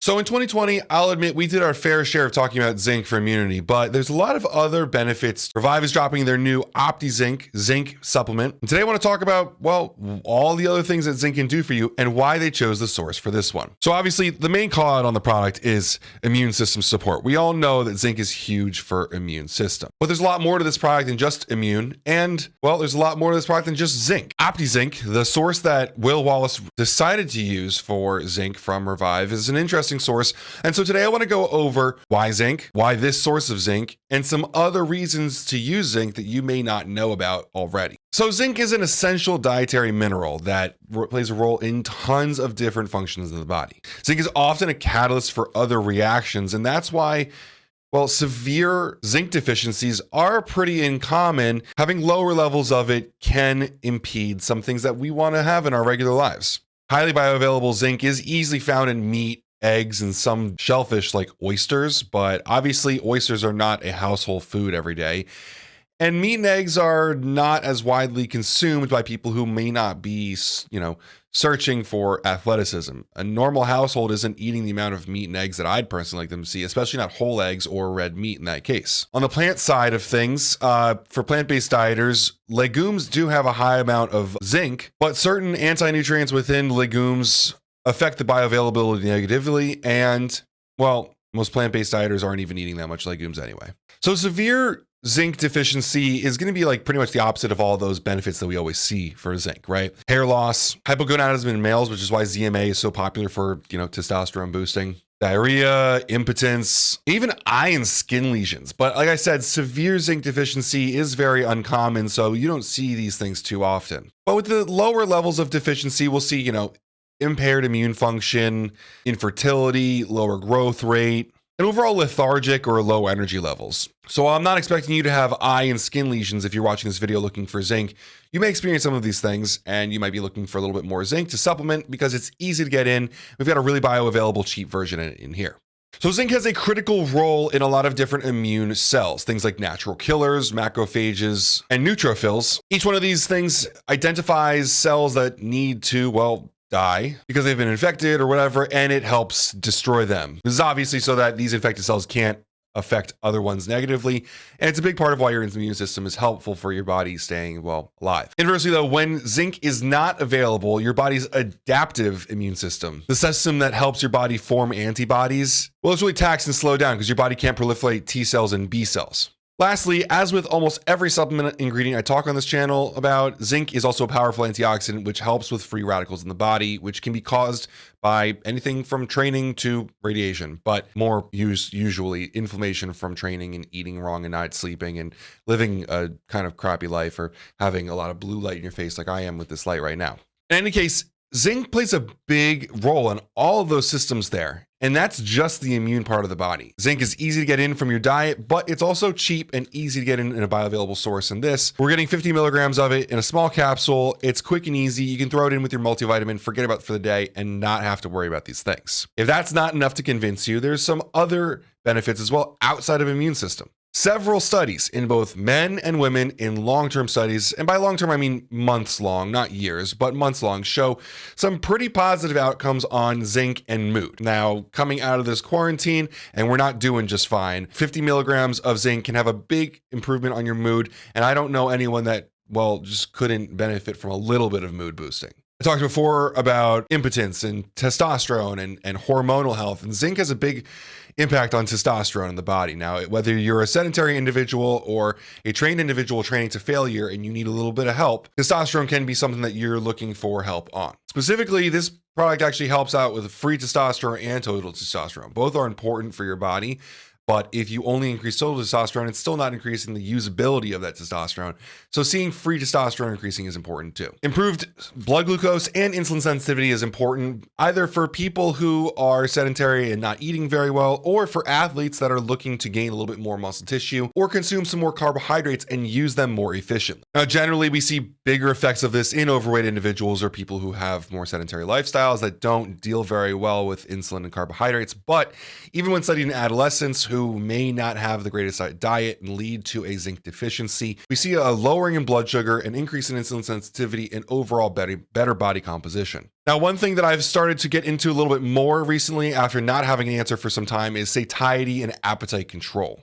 So in 2020, I'll admit we did our fair share of talking about zinc for immunity, but there's a lot of other benefits. Revive is dropping their new optizinc zinc supplement. And today I want to talk about, well, all the other things that zinc can do for you and why they chose the source for this one. So obviously the main call out on the product is immune system support. We all know that zinc is huge for immune system, but there's a lot more to this product than just immune. And well, there's a lot more to this product than just zinc. Optizinc, the source that Will Wallace decided to use for zinc from Revive, is an interesting source. And so today I want to go over why zinc, why this source of zinc, and some other reasons to use zinc that you may not know about already. So zinc is an essential dietary mineral that plays a role in tons of different functions in the body. Zinc is often a catalyst for other reactions, and that's why, well, severe zinc deficiencies are pretty uncommon. Having lower levels of it can impede some things that we want to have in our regular lives. Highly bioavailable zinc is easily found in meat, eggs, and some shellfish like oysters, but obviously oysters are not a household food every day. And meat and eggs are not as widely consumed by people who may not be, searching for athleticism. A normal household isn't eating the amount of meat and eggs that I'd personally like them to see, especially not whole eggs or red meat in that case. On the plant side of things, for plant-based dieters, legumes do have a high amount of zinc, but certain anti-nutrients within legumes affect the bioavailability negatively, and, well, most plant-based dieters aren't even eating that much legumes anyway. So severe zinc deficiency is going to be like pretty much the opposite of all those benefits that we always see for zinc, right? Hair loss, hypogonadism in males, which is why ZMA is so popular for, testosterone boosting, diarrhea, impotence, even eye and skin lesions. But like I said, severe zinc deficiency is very uncommon, so you don't see these things too often. But with the lower levels of deficiency, we'll see, impaired immune function, infertility, lower growth rate, and overall lethargic or low energy levels. So I'm not expecting you to have eye and skin lesions if you're watching this video looking for zinc. You may experience some of these things, and you might be looking for a little bit more zinc to supplement because it's easy to get in. We've got a really bioavailable cheap version in here. So zinc has a critical role in a lot of different immune cells, things like natural killers, macrophages, and neutrophils. Each one of these things identifies cells that need to, well, die because they've been infected or whatever, and it helps destroy them. This is obviously so that these infected cells can't affect other ones negatively, and it's a big part of why your immune system is helpful for your body staying, well, alive. Inversely though, when zinc is not available, your body's adaptive immune system, the system that helps your body form antibodies, well, it's really taxed and slowed down because your body can't proliferate T cells and B cells. Lastly, as with almost every supplement ingredient I talk on this channel about, zinc is also a powerful antioxidant which helps with free radicals in the body, which can be caused by anything from training to radiation, but more usually inflammation from training and eating wrong and not sleeping and living a kind of crappy life or having a lot of blue light in your face like I am with this light right now. In any case, zinc plays a big role in all of those systems there, and that's just the immune part of the body. Zinc is easy to get in from your diet, but it's also cheap and easy to get in a bioavailable source. In this, we're getting 50 milligrams of it in a small capsule. It's quick and easy. You can throw it in with your multivitamin, forget about it for the day, and not have to worry about these things. If that's not enough to convince you, there's some other benefits as well outside of immune system. Several studies in both men and women in long-term studies, and by long-term I mean months long, not years, but months long, show some pretty positive outcomes on zinc and mood. Now, coming out of this quarantine, and we're not doing just fine, 50 milligrams of zinc can have a big improvement on your mood, and I don't know anyone that, well, just couldn't benefit from a little bit of mood boosting. I talked before about impotence and testosterone and hormonal health, and zinc has a big impact on testosterone in the body. Now, whether you're a sedentary individual or a trained individual training to failure and you need a little bit of help, testosterone can be something that you're looking for help on. Specifically, this product actually helps out with free testosterone and total testosterone. Both are important for your body. But if you only increase total testosterone, it's still not increasing the usability of that testosterone. So seeing free testosterone increasing is important too. Improved blood glucose and insulin sensitivity is important either for people who are sedentary and not eating very well, or for athletes that are looking to gain a little bit more muscle tissue or consume some more carbohydrates and use them more efficiently. Now, generally, we see bigger effects of this in overweight individuals or people who have more sedentary lifestyles that don't deal very well with insulin and carbohydrates. But even when studied in adolescents who may not have the greatest diet and lead to a zinc deficiency. We see a lowering in blood sugar, an increase in insulin sensitivity, and overall better body composition. Now, one thing that I've started to get into a little bit more recently after not having an answer for some time is satiety and appetite control.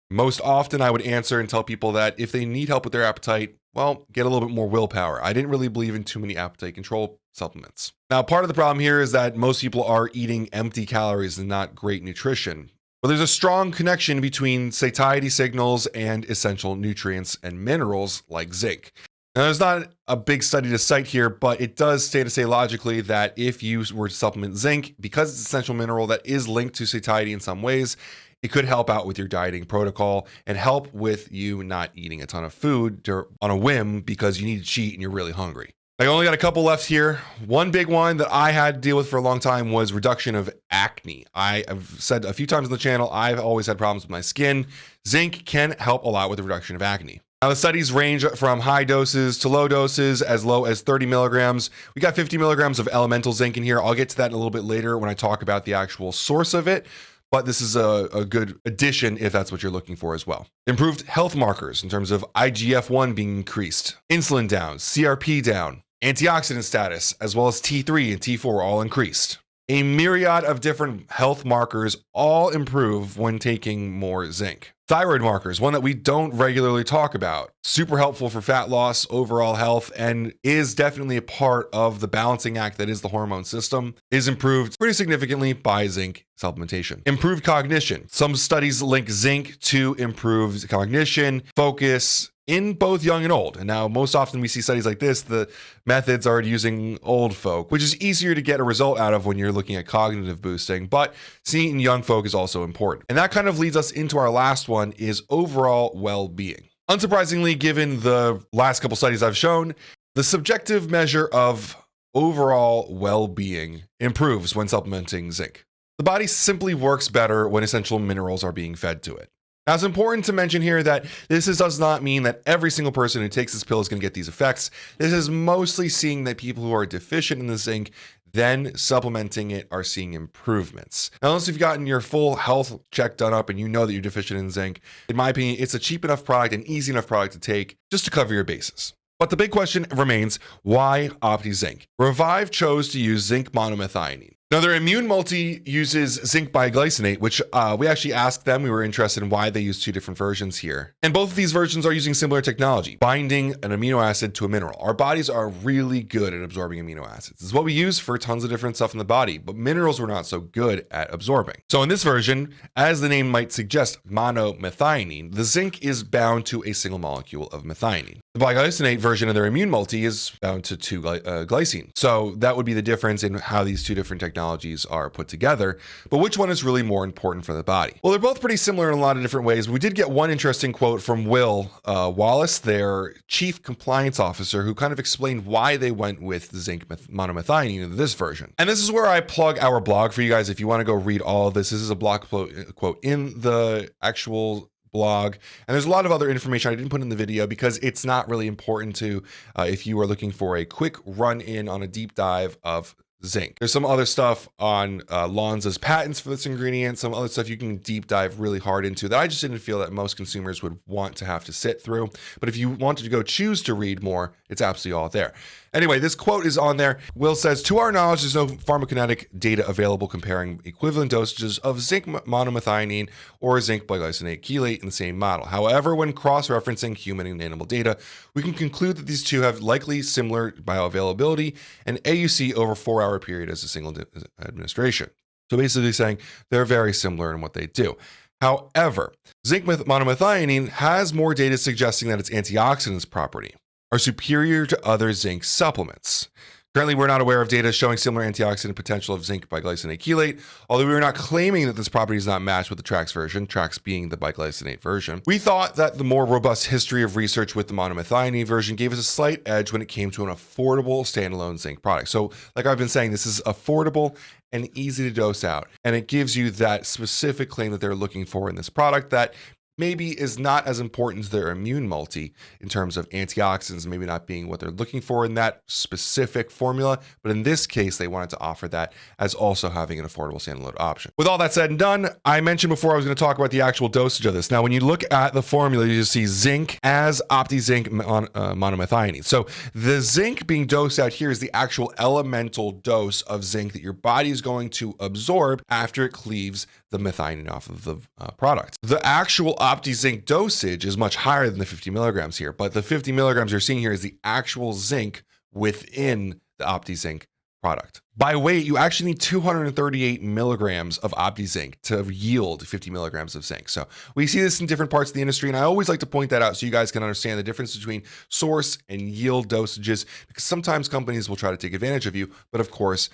Most often I would answer and tell people that if they need help with their appetite, well, get a little bit more willpower. I didn't really believe in too many appetite control supplements. Now, part of the problem here is that most people are eating empty calories and not great nutrition. But there's a strong connection between satiety signals and essential nutrients and minerals like zinc. Now, there's not a big study to cite here, but it does stay to say logically that if you were to supplement zinc, because it's an essential mineral that is linked to satiety in some ways, it could help out with your dieting protocol and help with you not eating a ton of food on a whim because you need to cheat and you're really hungry. I only got a couple left here. One big one that I had to deal with for a long time was reduction of acne. I have said a few times on the channel, I've always had problems with my skin. Zinc can help a lot with the reduction of acne. Now, the studies range from high doses to low doses, as low as 30 milligrams. We got 50 milligrams of elemental zinc in here. I'll get to that in a little bit later when I talk about the actual source of it. But this is a good addition if that's what you're looking for as well. Improved health markers in terms of IGF-1 being increased, insulin down, CRP down, antioxidant status, as well as T3 and T4 all increased. A myriad of different health markers all improve when taking more zinc. Thyroid markers, one that we don't regularly talk about, super helpful for fat loss, overall health, and is definitely a part of the balancing act that is the hormone system, is improved pretty significantly by zinc supplementation. Improved cognition. Some studies link zinc to improved cognition, focus, in both young and old. And now most often we see studies like this, the methods are using old folk, which is easier to get a result out of when you're looking at cognitive boosting, but seeing in young folk is also important. And that kind of leads us into our last one, is overall well-being. Unsurprisingly, given the last couple studies I've shown, the subjective measure of overall well-being improves when supplementing zinc. The body simply works better when essential minerals are being fed to it. Now, it's important to mention here that does not mean that every single person who takes this pill is going to get these effects. This is mostly seeing that people who are deficient in the zinc, then supplementing it, are seeing improvements. Now, unless you've gotten your full health check done up and you know that you're deficient in zinc, in my opinion, it's a cheap enough product and easy enough product to take just to cover your bases. But the big question remains, why optizinc? Revive chose to use zinc monomethionine. Now, their immune multi uses zinc biglycinate, which we actually asked them. We were interested in why they use two different versions here. And both of these versions are using similar technology, binding an amino acid to a mineral. Our bodies are really good at absorbing amino acids. It's what we use for tons of different stuff in the body, but minerals we're not so good at absorbing. So in this version, as the name might suggest, monomethionine, the zinc is bound to a single molecule of methionine. The biglycinate version of their immune multi is bound to 2-glycine. So that would be the difference in how these two different technologies are put together. But which one is really more important for the body? Well, they're both pretty similar in a lot of different ways. We did get one interesting quote from Will Wallace, their chief compliance officer, who kind of explained why they went with the zinc monomethionine in this version. And this is where I plug our blog for you guys if you want to go read all of this. This is a blog quote in the actual blog, and there's a lot of other information I didn't put in the video because it's not really important to if you are looking for a quick run in on a deep dive of zinc. There's some other stuff on Lonza's patents for this ingredient, some other stuff you can deep dive really hard into that I just didn't feel that most consumers would want to have to sit through. But if you wanted to go choose to read more, it's absolutely all there. Anyway, this quote is on there. Will says, to our knowledge, there's no pharmacokinetic data available comparing equivalent dosages of zinc monomethionine or zinc biglycinate chelate in the same model. However, when cross-referencing human and animal data, we can conclude that these two have likely similar bioavailability and AUC over a 4-hour period as a single administration. So basically saying they're very similar in what they do. However, zinc monomethionine has more data suggesting that its antioxidants property are superior to other zinc supplements. Currently, we're not aware of data showing similar antioxidant potential of zinc biglycinate chelate, although we are not claiming that this property is not matched with the Trax version, Trax being the biglycinate version. We thought that the more robust history of research with the monomethionine version gave us a slight edge when it came to an affordable standalone zinc product. So like I've been saying, this is affordable and easy to dose out, and it gives you that specific claim that they're looking for in this product, that maybe is not as important to their immune multi in terms of antioxidants, maybe not being what they're looking for in that specific formula. But in this case, they wanted to offer that as also having an affordable standalone option. With all that said and done, I mentioned before I was going to talk about the actual dosage of this. Now, when you look at the formula, you see zinc as optizinc monomethionine. So the zinc being dosed out here is the actual elemental dose of zinc that your body is going to absorb after it cleaves the methionine off of the product. The actual optizinc dosage is much higher than the 50 milligrams here, but the 50 milligrams you're seeing here is the actual zinc within the optizinc product. By weight, you actually need 238 milligrams of optizinc to yield 50 milligrams of zinc. So we see this in different parts of the industry, and I always like to point that out so you guys can understand the difference between source and yield dosages, because sometimes companies will try to take advantage of you, but of course,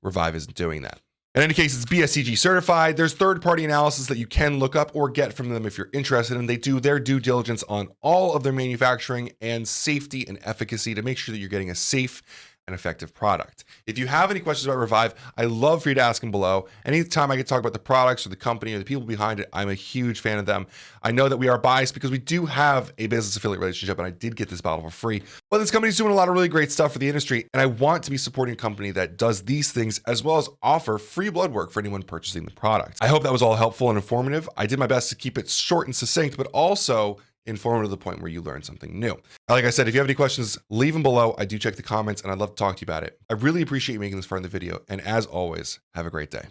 Revive isn't doing that. In any case, it's BSCG certified. There's third-party analysis that you can look up or get from them if you're interested, and they do their due diligence on all of their manufacturing and safety and efficacy to make sure that you're getting a safe and effective product. If you have any questions about Revive, I love for you to ask them below. Anytime I can talk about the products or the company or the people behind it, I'm a huge fan of them. I know that we are biased because we do have a business affiliate relationship, and I did get this bottle for free. But this company's doing a lot of really great stuff for the industry, and I want to be supporting a company that does these things as well as offer free blood work for anyone purchasing the product. I hope that was all helpful and informative. I did my best to keep it short and succinct, but also informative to the point where you learn something new. Like I said, if you have any questions, leave them below. I do check the comments, and I'd love to talk to you about it. I really appreciate you making this far in the video, and as always, have a great day.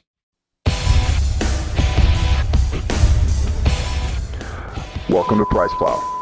Welcome to PricePlow.